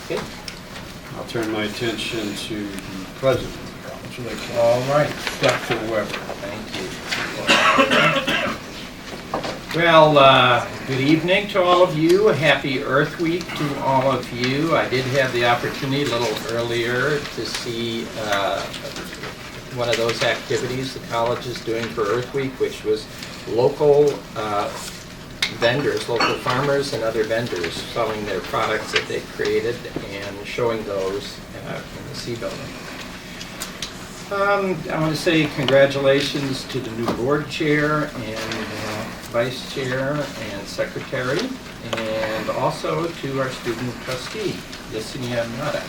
Okay. I'll turn my attention to the president of the college. All right. Dr. Weber. Thank you. Well, good evening to all of you. Happy Earth Week to all of you. I did have the opportunity a little earlier to see one of those activities the college is doing for Earth Week, which was local vendors, local farmers and other vendors selling their products that they created and showing those in the C building. I want to say congratulations to the new board chair and vice chair and secretary, and also to our student trustee, Yesenia Nada.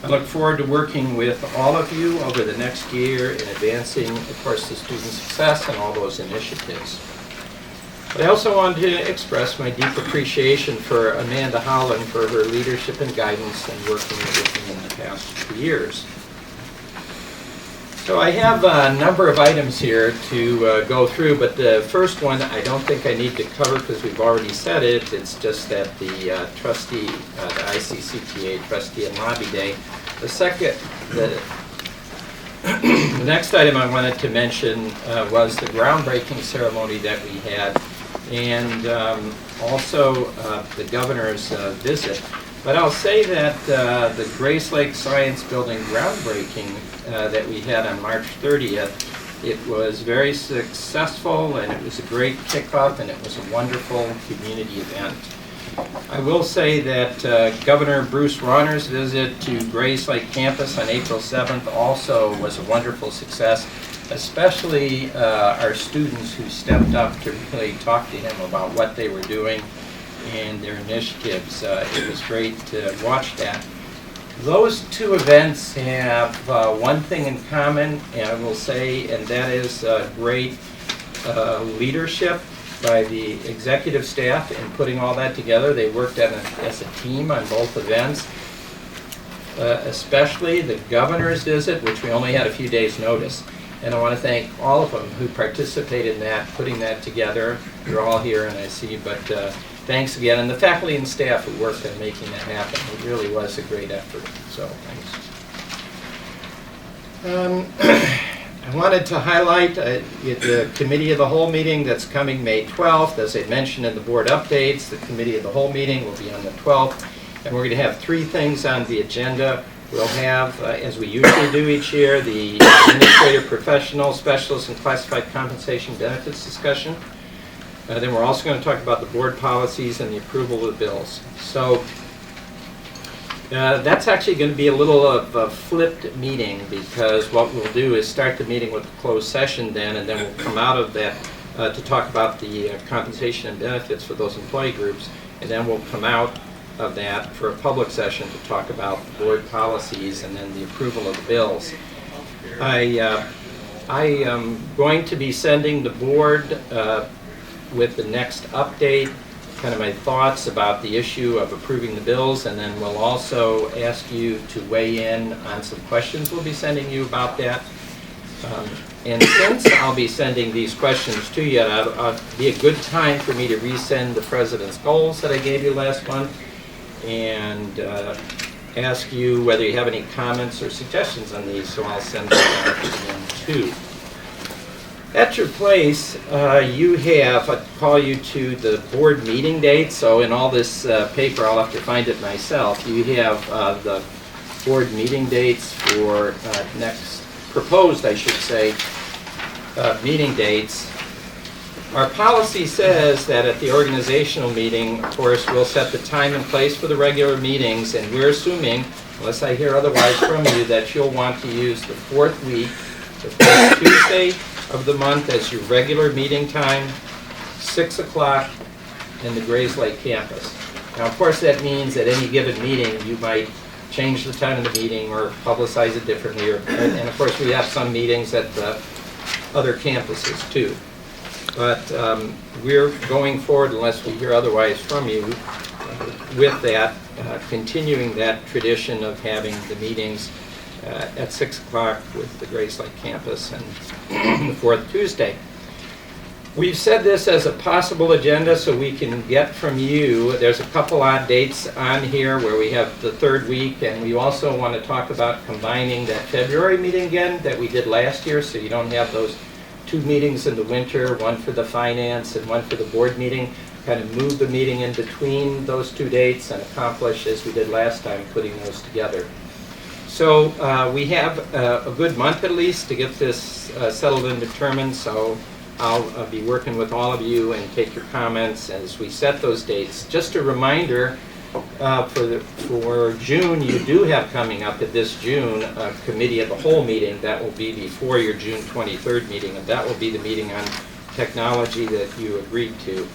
I look forward to working with all of you over the next year in advancing, of course, the student success and all those initiatives. But I also want to express my deep appreciation for Amanda Holland for her leadership and guidance and working with me in the past 2 years. So I have a number of items here to go through, but the first one I don't think I need to cover because we've already said it. It's just that the trustee, the ICCTA trustee and lobby day. The second, the next item I wanted to mention was the groundbreaking ceremony that we had, and also the governor's visit. But I'll say that the Grace Lake Science Building groundbreaking that we had on March 30th, it was very successful, and it was a great kickoff, and it was a wonderful community event. I will say that Governor Bruce Rauner's visit to Grace Lake campus on April 7th also was a wonderful success, especially our students who stepped up to really talk to him about what they were doing and their initiatives. It was great to watch that. Those two events have one thing in common, and I will say, and that is great leadership by the executive staff in putting all that together. They worked as a team on both events, especially the governor's visit, which we only had a few days' notice. And I want to thank all of them who participated in that, putting that together. You're all here, and I see, but thanks again. And the faculty and staff who worked on making that happen. It really was a great effort, so thanks. I wanted to highlight the Committee of the Whole meeting that's coming May 12th. As I mentioned in the board updates, the Committee of the Whole meeting will be on the 12th. And we're going to have 3 things on the agenda. We'll have, as we usually do each year, the Administrative Professional, Specialist, and Classified Compensation Benefits discussion. Then we're also going to talk about the board policies and the approval of the bills. So that's actually going to be a little of a flipped meeting, because what we'll do is start the meeting with a closed session then, and then we'll come out of that to talk about the compensation and benefits for those employee groups, and then we'll come out of that for a public session to talk about the board policies and then the approval of the bills. I am going to be sending the board with the next update kind of my thoughts about the issue of approving the bills, and then we'll also ask you to weigh in on some questions we'll be sending you about that. And since I'll be sending these questions to you, it'll be a good time for me to resend the President's goals that I gave you last month and ask you whether you have any comments or suggestions on these, so I'll send them out again too. At your place, you have, I'll call you to the board meeting date, so in all this paper, I'll have to find it myself. You have the board meeting dates for next, proposed, I should say, meeting dates. Our policy says that at the organizational meeting, of course, we'll set the time and place for the regular meetings, and we're assuming, unless I hear otherwise from you, that you'll want to use the 4th week, the 4th Tuesday of the month as your regular meeting time, 6 o'clock in the Grace Lake campus. Now, of course, that means at any given meeting, you might change the time of the meeting or publicize it differently, and of course, we have some meetings at the other campuses too. But we're going forward, unless we hear otherwise from you, with that, continuing that tradition of having the meetings at 6 o'clock with the Grace Lake campus and the 4th Tuesday. We've said this as a possible agenda so we can get from you. There's a couple odd dates on here where we have the third week, and we also want to talk about combining that February meeting again that we did last year, so you don't have those two meetings in the winter, one for the finance and one for the board meeting. Kind of move the meeting in between those two dates and accomplish, as we did last time, putting those together. So we have a good month at least to get this settled and determined, so I'll be working with all of you and take your comments as we set those dates. Just a reminder, for June, you do have coming up at this June a committee of the whole meeting. That will be before your June 23rd meeting, and that will be the meeting on technology that you agreed to.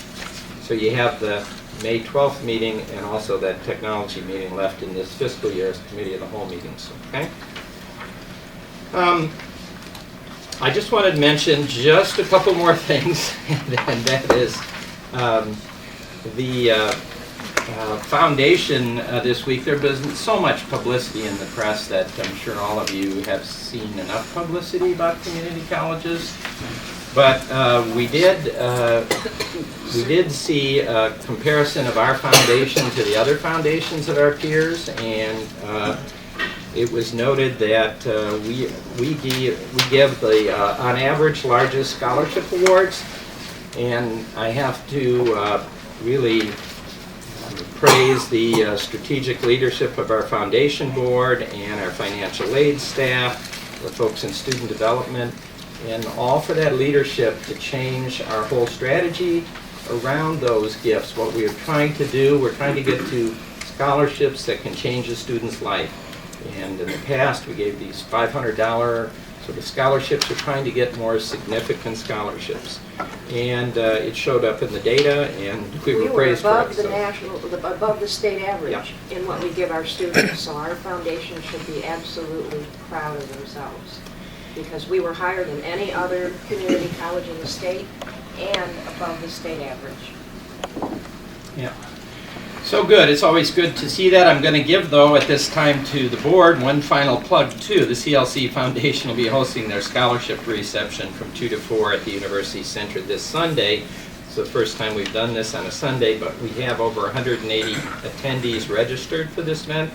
So you have the May 12th meeting and also that technology meeting left in this fiscal year as committee of the whole meetings. Okay. I just wanted to mention just a couple more things, and that is the foundation this week. There has been so much publicity in the press that I'm sure all of you have seen enough publicity about community colleges. But we did see a comparison of our foundation to the other foundations of our peers, and it was noted that we give the on average largest scholarship awards, and I have to really praise the strategic leadership of our foundation board and our financial aid staff, the folks in student development, and all for that leadership to change our whole strategy around those gifts. What we are trying to do, we're trying to get to scholarships that can change a student's life. And in the past, we gave these $500 sort of scholarships. We're trying to get more significant scholarships. And it showed up in the data, and we were praised for it. We were above the state average in what we give our students. So our foundation should be absolutely proud of themselves, because we were higher than any other community college in the state and above the state average. Yeah. So good. It's always good to see that. I'm going to give, though, at this time to the board one final plug, too. The CLC Foundation will be hosting their scholarship reception from 2 to 4 at the University Center this Sunday. It's the first time we've done this on a Sunday, but we have over 180 attendees registered for this event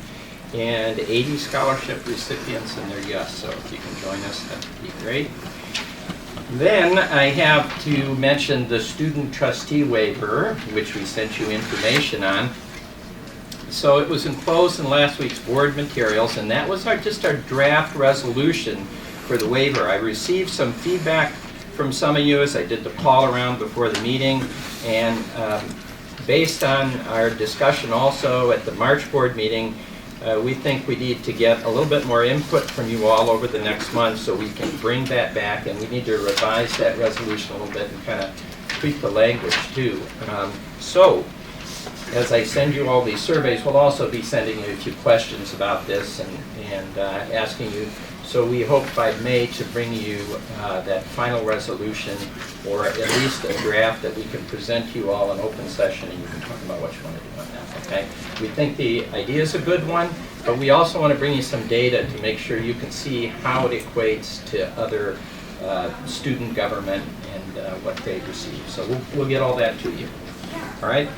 and 80 scholarship recipients and their guests. So if you can join us, that would be great. Then I have to mention the student trustee waiver, which we sent you information on. So it was enclosed in last week's board materials, and that was just our draft resolution for the waiver. I received some feedback from some of you as I did the call around before the meeting, and based on our discussion also at the March board meeting, we think we need to get a little bit more input from you all over the next month so we can bring that back, and we need to revise that resolution a little bit and kind of tweak the language too. So as I send you all these surveys, we'll also be sending you a few questions about this and asking you. So we hope by May to bring you that final resolution, or at least a draft that we can present to you all in open session, and you can talk about what you want to do on that, okay? We think the idea is a good one, but we also want to bring you some data to make sure you can see how it equates to other student government and what they receive. So we'll get all that to you, all right?